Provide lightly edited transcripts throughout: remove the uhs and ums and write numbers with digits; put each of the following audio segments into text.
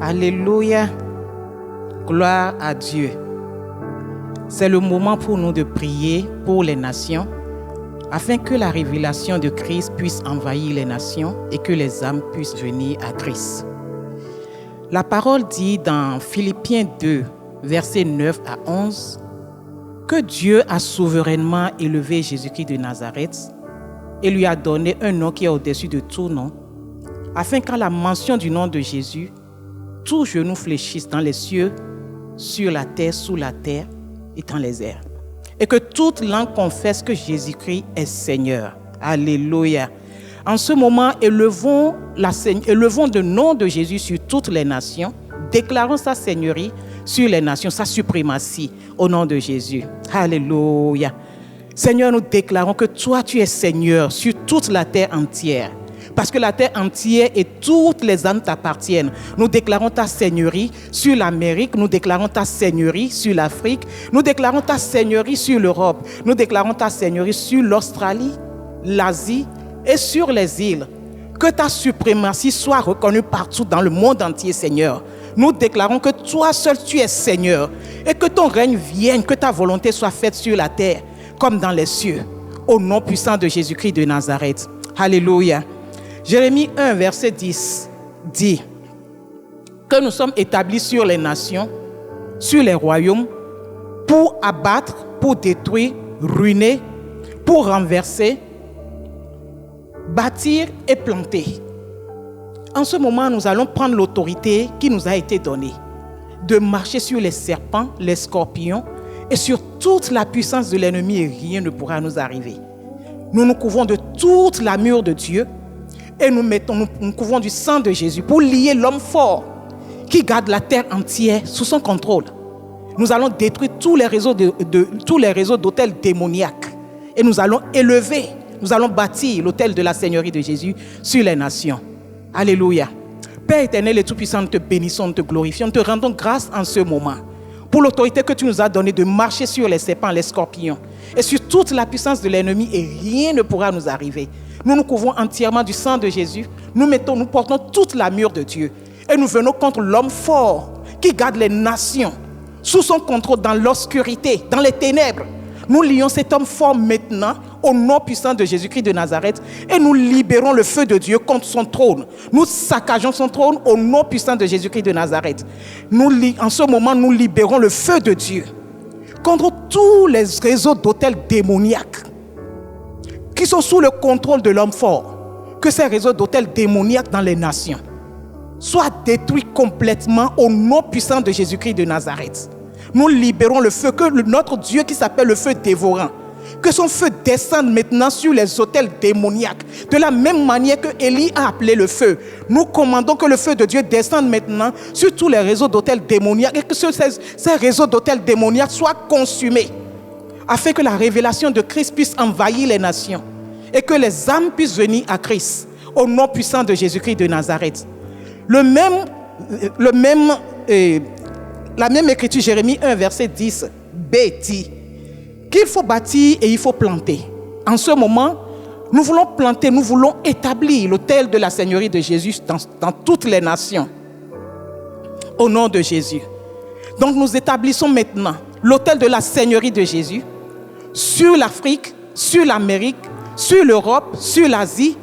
Alléluia. Gloire à Dieu. C'est le moment pour nous de prier pour les nations, afin que la révélation de Christ puisse envahir les nations et que les âmes puissent venir à Christ. La parole dit dans Philippiens 2, versets 9 à 11, que Dieu a souverainement élevé Jésus-Christ de Nazareth et lui a donné un nom qui est au-dessus de tout nom, afin qu'à la mention du nom de Jésus, tout genou fléchisse dans les cieux, sur la terre, sous la terre et dans les airs. Et que toute langue confesse que Jésus-Christ est Seigneur. Alléluia. En ce moment, élevons le nom de Jésus sur toutes les nations, déclarons sa seigneurie sur les nations, sa suprématie au nom de Jésus. Alléluia. Seigneur, nous déclarons que toi, tu es Seigneur sur toute la terre entière. Parce que la terre entière et toutes les âmes t'appartiennent. Nous déclarons ta seigneurie sur l'Amérique, nous déclarons ta seigneurie sur l'Afrique, nous déclarons ta seigneurie sur l'Europe, nous déclarons ta seigneurie sur l'Australie, l'Asie et sur les îles. Que ta suprématie soit reconnue partout dans le monde entier, Seigneur. Nous déclarons que toi seul tu es Seigneur et que ton règne vienne, que ta volonté soit faite sur la terre comme dans les cieux. Au nom puissant de Jésus-Christ de Nazareth. Alléluia. Jérémie 1, verset 10 dit que nous sommes établis sur les nations, sur les royaumes, pour abattre, pour détruire, ruiner, pour renverser, bâtir et planter. En ce moment, nous allons prendre l'autorité qui nous a été donnée, de marcher sur les serpents, les scorpions et sur toute la puissance de l'ennemi, et rien ne pourra nous arriver. Nous nous couvrons de toute l'armure de Dieu et nous couvrons du sang de Jésus pour lier l'homme fort qui garde la terre entière sous son contrôle. Nous allons détruire tous les réseaux d'autels démoniaques et nous allons élever, nous allons bâtir l'autel de la Seigneurie de Jésus sur les nations. Alléluia. Père éternel et tout-puissant, nous te bénissons, nous te glorifions, nous te rendons grâce en ce moment pour l'autorité que tu nous as donnée de marcher sur les serpents, les scorpions et sur toute la puissance de l'ennemi, et rien ne pourra nous arriver. Nous nous couvrons entièrement du sang de Jésus. Nous portons toute l'armure de Dieu. Et nous venons contre l'homme fort qui garde les nations sous son contrôle dans l'obscurité, dans les ténèbres. Nous lions cet homme fort maintenant au nom puissant de Jésus-Christ de Nazareth et nous libérons le feu de Dieu contre son trône. Nous saccageons son trône au nom puissant de Jésus-Christ de Nazareth. En ce moment, nous libérons le feu de Dieu contre tous les réseaux d'autels démoniaques qui sont sous le contrôle de l'homme fort. Que ces réseaux d'autels démoniaques dans les nations soient détruits complètement au nom puissant de Jésus-Christ de Nazareth. Nous libérons le feu, que notre Dieu qui s'appelle le feu dévorant, que son feu descende maintenant sur les autels démoniaques. De la même manière que Élie a appelé le feu, nous commandons que le feu de Dieu descende maintenant sur tous les réseaux d'autels démoniaques et que ces réseaux d'autels démoniaques soient consumés, afin que la révélation de Christ puisse envahir les nations et que les âmes puissent venir à Christ au nom puissant de Jésus-Christ de Nazareth. La même écriture, Jérémie 1, verset 10b dit qu'il faut bâtir et il faut planter. En ce moment, nous voulons planter, nous voulons établir l'autel de la Seigneurie de Jésus dans toutes les nations. Au nom de Jésus. Donc nous établissons maintenant l'autel de la Seigneurie de Jésus sur l'Afrique, sur l'Amérique, sur l'Europe, sur l'Asie,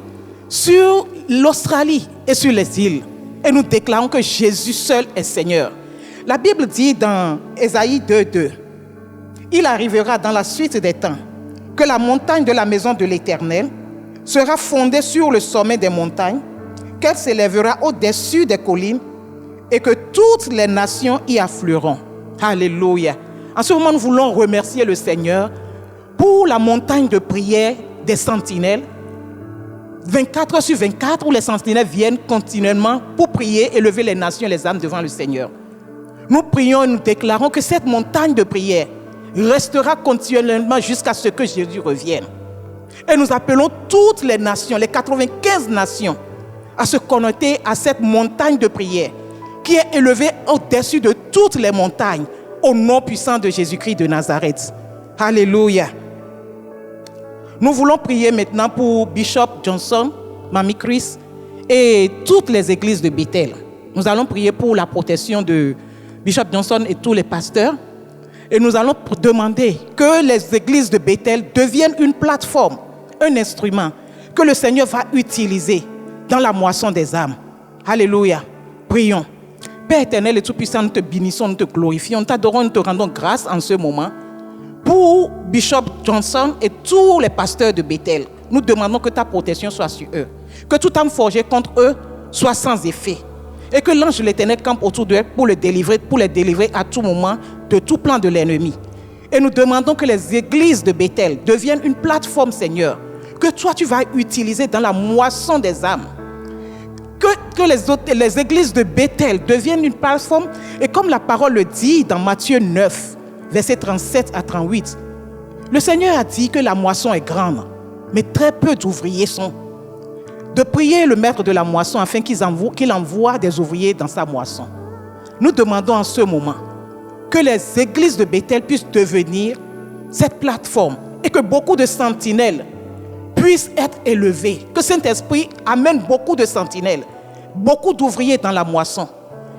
sur l'Australie et sur les îles. Et nous déclarons que Jésus seul est Seigneur. La Bible dit dans Ésaïe 2:2, il arrivera dans la suite des temps que la montagne de la maison de l'Éternel sera fondée sur le sommet des montagnes, qu'elle s'élèvera au-dessus des collines et que toutes les nations y afflueront. Alléluia. En ce moment, nous voulons remercier le Seigneur pour la montagne de prière des sentinelles, 24 heures sur 24, où les sentinelles viennent continuellement pour prier et lever les nations et les âmes devant le Seigneur. Nous prions et nous déclarons que cette montagne de prière restera continuellement jusqu'à ce que Jésus revienne. Et nous appelons toutes les nations, les 95 nations, à se connecter à cette montagne de prière qui est élevée au-dessus de toutes les montagnes, au nom puissant de Jésus-Christ de Nazareth. Alléluia. Nous voulons prier maintenant pour Bishop Johnson, Mamie Chris et toutes les églises de Bethel. Nous allons prier pour la protection de Bishop Johnson et tous les pasteurs. Et nous allons demander que les églises de Bethel deviennent une plateforme, un instrument que le Seigneur va utiliser dans la moisson des âmes. Alléluia. Prions. Père éternel et tout-puissant, nous te bénissons, nous te glorifions, nous t'adorons, nous te rendons grâce en ce moment pour Bishop Johnson et tous les pasteurs de Bethel. Nous demandons que ta protection soit sur eux, que toute âme forgée contre eux soit sans effet et que l'ange de l'Éternel campe autour d'eux pour les délivrer à tout moment de tout plan de l'ennemi. Et nous demandons que les églises de Bethel deviennent une plateforme, Seigneur, que toi tu vas utiliser dans la moisson des âmes. Que les églises de Bethel deviennent une plateforme. Et comme la parole le dit dans Matthieu 9, versets 37 à 38, le Seigneur a dit que la moisson est grande, mais très peu d'ouvriers sont. De prier le maître de la moisson afin qu'il envoie des ouvriers dans sa moisson. Nous demandons en ce moment que les églises de Bethel puissent devenir cette plateforme et que beaucoup de sentinelles puissent être élevées. Que Saint-Esprit amène beaucoup de sentinelles, beaucoup d'ouvriers dans la moisson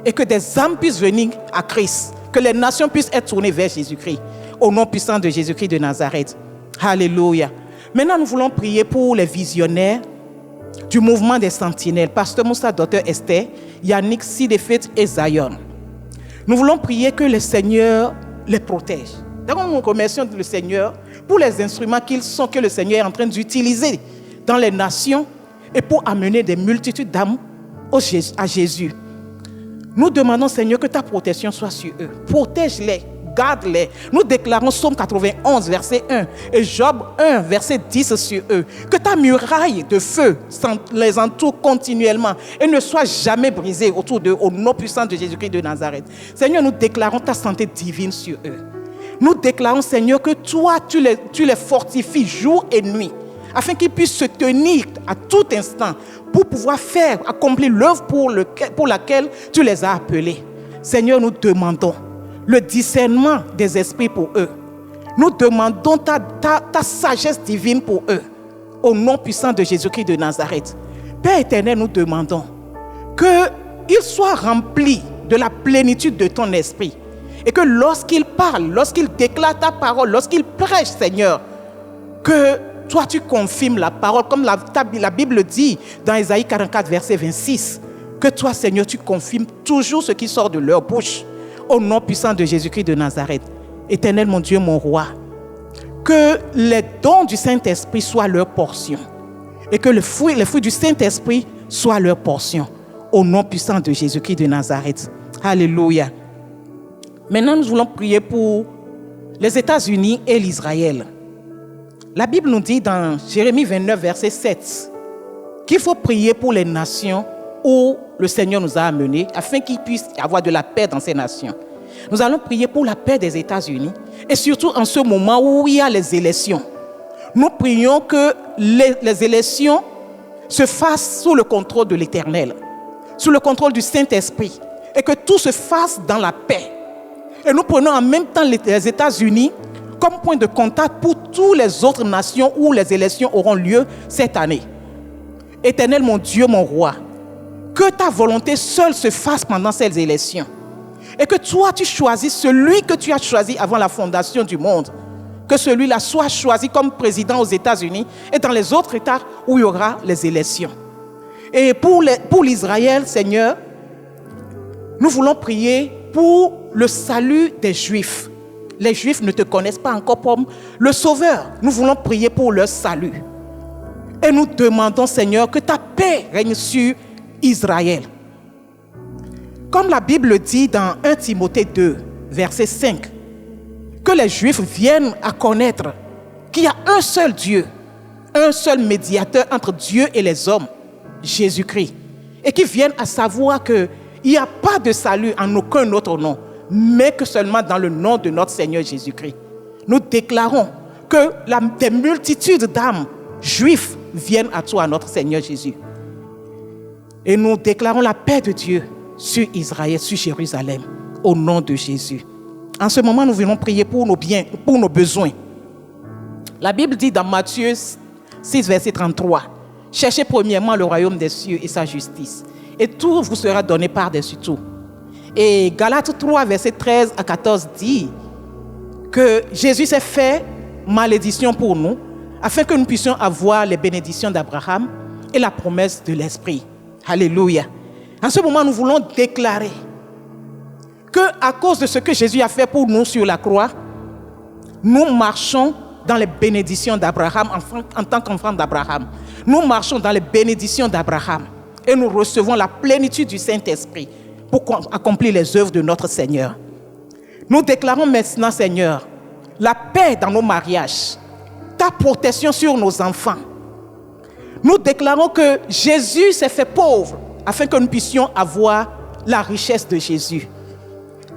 et que des âmes puissent venir à Christ, que les nations puissent être tournées vers Jésus-Christ au nom puissant de Jésus-Christ de Nazareth. Alléluia. Maintenant, nous voulons prier pour les visionnaires du mouvement des sentinelles, Pasteur Moussa, Dr Esther, Yannick, Sidefet et Zion. Nous voulons prier que le Seigneur les protège. D'abord, nous remercions le Seigneur pour les instruments qu'ils sont, que le Seigneur est en train d'utiliser dans les nations et pour amener des multitudes d'âmes à Jésus. Nous demandons, Seigneur, que ta protection soit sur eux. Protège-les, garde-les. Nous déclarons Psaume 91, verset 1 et Job 1, verset 10 sur eux. Que ta muraille de feu les entoure continuellement et ne soit jamais brisée autour d'eux au nom puissant de Jésus-Christ de Nazareth. Seigneur, nous déclarons ta santé divine sur eux. Nous déclarons, Seigneur, que toi, tu les fortifies jour et nuit afin qu'ils puissent se tenir à tout instant pour pouvoir accomplir l'œuvre pour laquelle tu les as appelés. Seigneur, nous demandons le discernement des esprits pour eux. Nous demandons ta sagesse divine pour eux, au nom puissant de Jésus-Christ de Nazareth. Père éternel, nous demandons qu'ils soient remplis de la plénitude de ton esprit et que lorsqu'ils parlent, lorsqu'ils déclarent ta parole, lorsqu'ils prêchent, Seigneur, que toi, tu confirmes la parole, comme la Bible dit dans Ésaïe 44, verset 26, que toi, Seigneur, tu confirmes toujours ce qui sort de leur bouche, au nom puissant de Jésus-Christ de Nazareth. Éternel, mon Dieu, mon roi, que les dons du Saint-Esprit soient leur portion et que les fruits du Saint-Esprit soient leur portion, au nom puissant de Jésus-Christ de Nazareth. Alléluia. Maintenant, nous voulons prier pour les États-Unis et l'Israël. La Bible nous dit dans Jérémie 29, verset 7, qu'il faut prier pour les nations où le Seigneur nous a amenés, afin qu'il puisse y avoir de la paix dans ces nations. Nous allons prier pour la paix des États-Unis, et surtout en ce moment où il y a les élections. Nous prions que les élections se fassent sous le contrôle de l'Éternel, sous le contrôle du Saint-Esprit, et que tout se fasse dans la paix. Et nous prenons en même temps les États-Unis comme point de contact pour toutes les autres nations où les élections auront lieu cette année. Éternel, mon Dieu, mon roi, que ta volonté seule se fasse pendant ces élections. Et que toi, tu choisis celui que tu as choisi avant la fondation du monde. Que celui-là soit choisi comme président aux États-Unis et dans les autres États où il y aura les élections. Et pour l'Israël, Seigneur, nous voulons prier pour le salut des Juifs. Les Juifs ne te connaissent pas encore comme le Sauveur. Nous voulons prier pour leur salut. Et nous demandons, Seigneur, que ta paix règne sur Israël. Comme la Bible dit dans 1 Timothée 2, verset 5, que les Juifs viennent à connaître qu'il y a un seul Dieu, un seul médiateur entre Dieu et les hommes, Jésus-Christ. Et qu'ils viennent à savoir qu'il n'y a pas de salut en aucun autre nom, mais que seulement dans le nom de notre Seigneur Jésus-Christ. Nous déclarons que des multitudes d'âmes juifs viennent à toi, notre Seigneur Jésus. Et nous déclarons la paix de Dieu sur Israël, sur Jérusalem, au nom de Jésus. En ce moment, nous venons prier pour nos biens, pour nos besoins. La Bible dit dans Matthieu 6, verset 33, « Cherchez premièrement le royaume des cieux et sa justice, et tout vous sera donné par-dessus tout. Et Galates 3, verset 13 à 14 dit que Jésus s'est fait malédiction pour nous, afin que nous puissions avoir les bénédictions d'Abraham et la promesse de l'Esprit. Alléluia. En ce moment, nous voulons déclarer qu'à cause de ce que Jésus a fait pour nous sur la croix, nous marchons dans les bénédictions d'Abraham en tant qu'enfants d'Abraham. Nous marchons dans les bénédictions d'Abraham et nous recevons la plénitude du Saint-Esprit pour accomplir les œuvres de notre Seigneur. Nous déclarons maintenant, Seigneur, la paix dans nos mariages, ta protection sur nos enfants. Nous déclarons que Jésus s'est fait pauvre afin que nous puissions avoir la richesse de Jésus.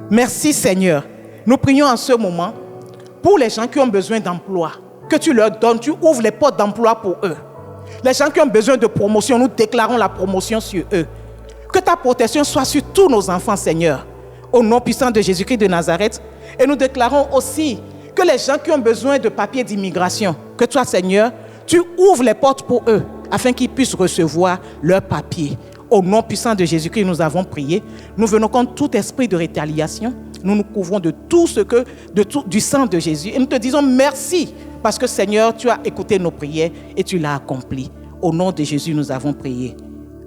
Merci Seigneur. Nous prions en ce moment pour les gens qui ont besoin d'emploi, que tu leur donnes, tu ouvres les portes d'emploi pour eux. Les gens qui ont besoin de promotion, nous déclarons la promotion sur eux. Que ta protection soit sur tous nos enfants, Seigneur, au nom puissant de Jésus-Christ de Nazareth. Et nous déclarons aussi que les gens qui ont besoin de papiers d'immigration, que toi, Seigneur, tu ouvres les portes pour eux, afin qu'ils puissent recevoir leurs papiers. Au nom puissant de Jésus-Christ, nous avons prié. Nous venons contre tout esprit de rétaliation. Nous nous couvrons de tout ce que, du sang de Jésus. Et nous te disons merci, parce que Seigneur, tu as écouté nos prières et tu l'as accompli. Au nom de Jésus, nous avons prié.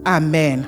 Amen.